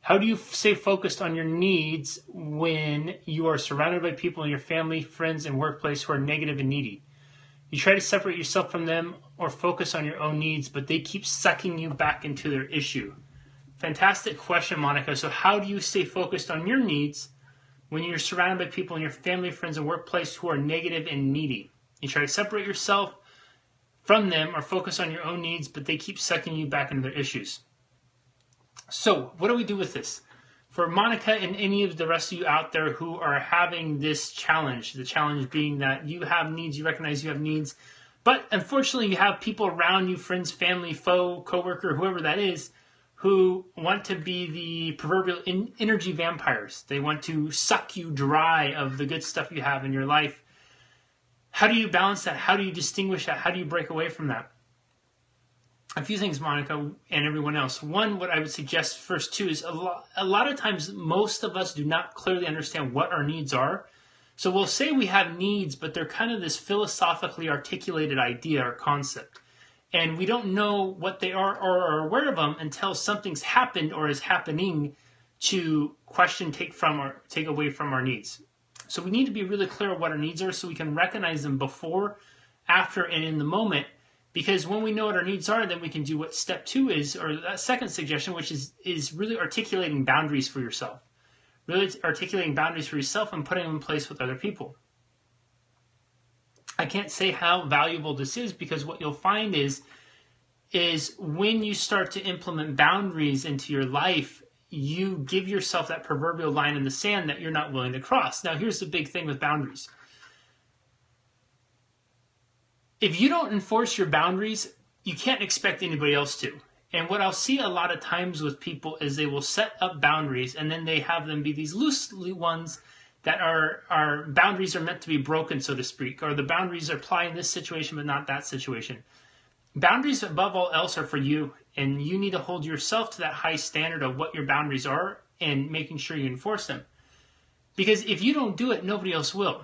How do you stay focused on your needs when you are surrounded by people in your family, friends, and workplace who are negative and needy? You try to separate yourself from them or focus on your own needs, but they keep sucking you back into their issue. Fantastic question, Monica. So how do you stay focused on your needs when you're surrounded by people in your family, friends, and workplace who are negative and needy? You try to separate yourself from them or focus on your own needs, but they keep sucking you back into their issues. So what do we do with this? For Monica and any of the rest of you out there who are having this challenge, the challenge being that you have needs, you recognize you have needs, but unfortunately you have people around you, friends, family, foe, coworker, whoever that is, who want to be the proverbial energy vampires. They want to suck you dry of the good stuff you have in your life. How do you balance that? How do you distinguish that? How do you break away from that? A few things, Monica, and everyone else. One, what I would suggest first, too, is a lot of times most of us do not clearly understand what our needs are. So we'll say we have needs, but they're kind of this philosophically articulated idea or concept. And we don't know what they are or are aware of them until something's happened or is happening to question, take away from our needs. So we need to be really clear on what our needs are so we can recognize them before, after, and in the moment. Because when we know what our needs are, then we can do what step 2 is, or that second suggestion, which is really articulating boundaries for yourself. Really articulating boundaries for yourself and putting them in place with other people. I can't say how valuable this is because what you'll find is when you start to implement boundaries into your life, you give yourself that proverbial line in the sand that you're not willing to cross. Now, here's the big thing with boundaries. If you don't enforce your boundaries, you can't expect anybody else to. And what I'll see a lot of times with people is they will set up boundaries and then they have them be these loose ones that are boundaries are meant to be broken, so to speak, or the boundaries apply in this situation but not that situation. Boundaries above all else are for you, and you need to hold yourself to that high standard of what your boundaries are and making sure you enforce them. Because if you don't do it, nobody else will.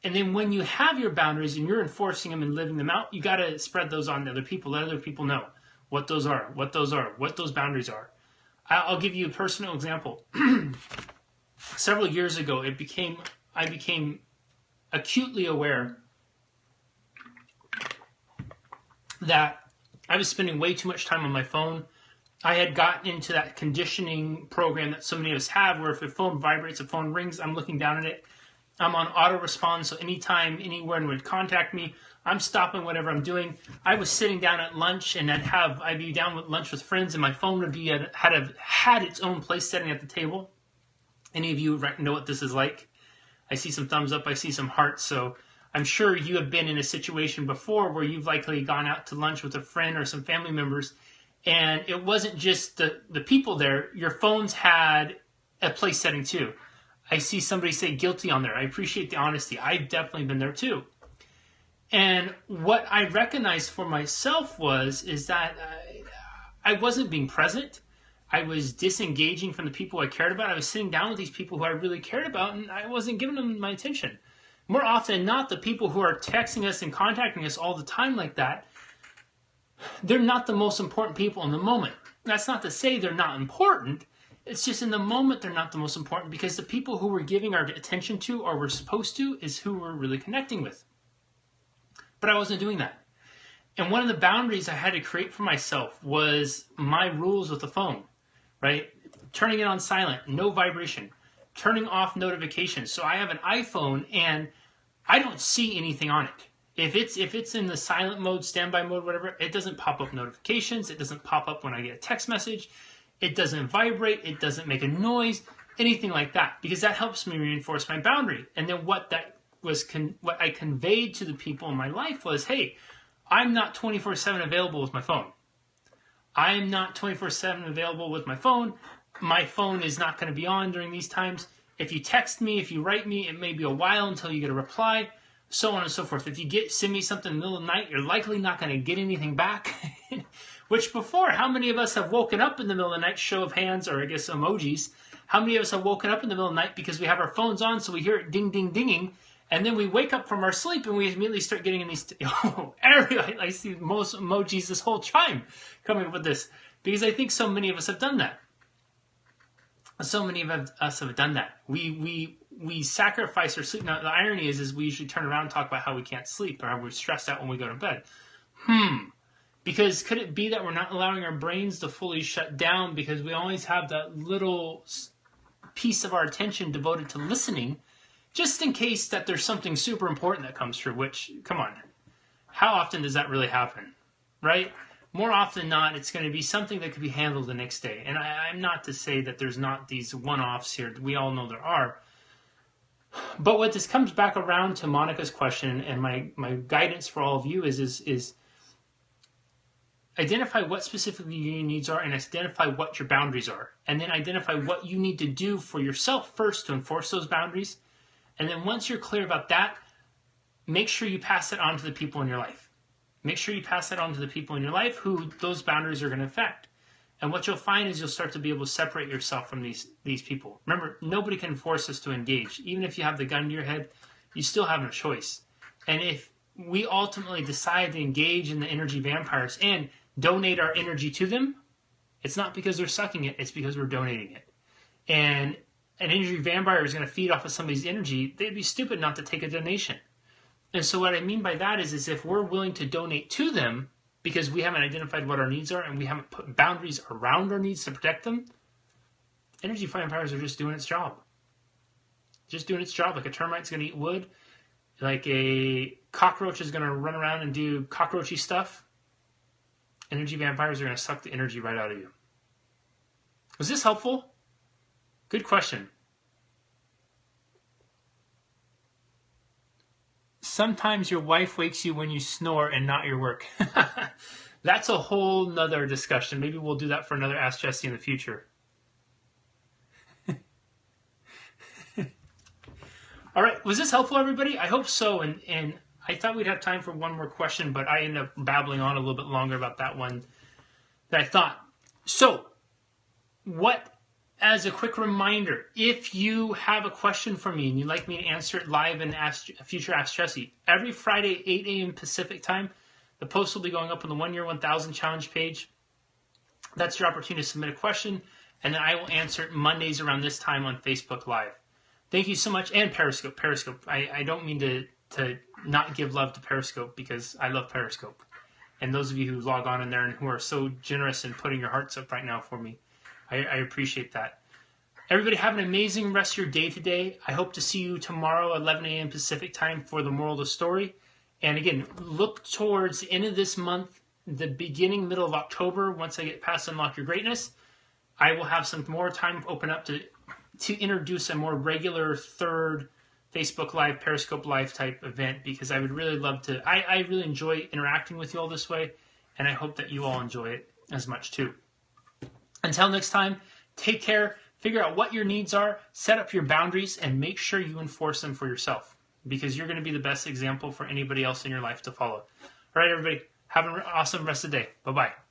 And then when you have your boundaries and you're enforcing them and living them out, you got to spread those on to other people. Let other people know what those are, what those boundaries are. I'll give you a personal example. Several years ago, I became acutely aware that I was spending way too much time on my phone. I had gotten into that conditioning program that so many of us have, where if a phone vibrates, a phone rings, I'm looking down at it. I'm on auto response, so anytime anyone would contact me, I'm stopping whatever I'm doing. I was sitting down at lunch, and I'd be down with lunch with friends, and my phone would be had its own place setting at the table. Any of you know what this is like? I see some thumbs up, I see some hearts, so I'm sure you have been in a situation before where you've likely gone out to lunch with a friend or some family members, and it wasn't just the people there. Your phones had a place setting too. I see somebody say guilty on there. I appreciate the honesty. I've definitely been there too. And what I recognized for myself is that I wasn't being present. I was disengaging from the people I cared about. I was sitting down with these people who I really cared about, and I wasn't giving them my attention. More often than not, the people who are texting us and contacting us all the time like that, they're not the most important people in the moment. That's not to say they're not important. It's just in the moment they're not the most important, because the people who we're giving our attention to, or we're supposed to, is who we're really connecting with. But I wasn't doing that. And one of the boundaries I had to create for myself was my rules with the phone, right? Turning it on silent, no vibration, turning off notifications. So I have an iPhone and I don't see anything on it. If it's in the silent mode, standby mode, whatever, it doesn't pop up notifications. It doesn't pop up when I get a text message. It doesn't vibrate. It doesn't make a noise, anything like that, because that helps me reinforce my boundary. And then what I conveyed to the people in my life was, hey, I'm not 24/7 available with my phone. I'm not 24/7 available with my phone. My phone is not going to be on during these times. If you text me, if you write me, it may be a while until you get a reply, so on and so forth. If you send me something in the middle of the night, you're likely not going to get anything back. Which before, how many of us have woken up in the middle of the night, show of hands, or I guess emojis, how many of us have woken up in the middle of the night because we have our phones on, so we hear it ding, ding, dinging, and then we wake up from our sleep and we immediately start getting in these, Ariel, I see most emojis this whole time coming up with this, because I think so many of us have done that. So many of us have done that. We sacrifice our sleep. Now the irony is we usually turn around and talk about how we can't sleep or how we're stressed out when we go to bed. Because could it be that we're not allowing our brains to fully shut down because we always have that little piece of our attention devoted to listening, just in case that there's something super important that comes through, which, come on, how often does that really happen, right? More often than not, it's going to be something that could be handled the next day. And I'm not to say that there's not these one-offs here. We all know there are. But what this comes back around to Monica's question and my guidance for all of you is identify what specifically your needs are and identify what your boundaries are. And then identify what you need to do for yourself first to enforce those boundaries. And then once you're clear about that, make sure you pass it on to the people in your life. Make sure you pass that on to the people in your life who those boundaries are going to affect. And what you'll find is you'll start to be able to separate yourself from these people. Remember, nobody can force us to engage. Even if you have the gun to your head, you still have no choice. And if we ultimately decide to engage in the energy vampires and donate our energy to them, it's not because they're sucking it, it's because we're donating it. And an energy vampire is going to feed off of somebody's energy. They'd be stupid not to take a donation. And so what I mean by that is if we're willing to donate to them because we haven't identified what our needs are and we haven't put boundaries around our needs to protect them, energy vampires are just doing its job. Just doing its job. Like a termite's going to eat wood. Like a cockroach is going to run around and do cockroachy stuff. Energy vampires are going to suck the energy right out of you. Was this helpful? Good question. Sometimes your wife wakes you when you snore and not your work. That's a whole nother discussion. Maybe we'll do that for another Ask Jesse in the future. All right. Was this helpful, everybody? I hope so. And I thought we'd have time for one more question, but I ended up babbling on a little bit longer about that one than I thought. So, as a quick reminder, if you have a question for me and you'd like me to answer it live in future Ask Jesse, every Friday, 8 a.m. Pacific time, the post will be going up on the 1 Year 1000 Challenge page. That's your opportunity to submit a question, and then I will answer it Mondays around this time on Facebook Live. Thank you so much. And Periscope. I don't mean to not give love to Periscope because I love Periscope. And those of you who log on in there and who are so generous in putting your hearts up right now for me, I appreciate that. Everybody have an amazing rest of your day today. I hope to see you tomorrow, 11 a.m. Pacific time for the moral of the story. And again, look towards the end of this month, the beginning, middle of October, once I get past Unlock Your Greatness, I will have some more time open up to introduce a more regular third Facebook Live, Periscope Live type event because I would really love to. I really enjoy interacting with you all this way, and I hope that you all enjoy it as much too. Until next time, take care, figure out what your needs are, set up your boundaries, and make sure you enforce them for yourself because you're going to be the best example for anybody else in your life to follow. All right, everybody, have an awesome rest of the day. Bye-bye.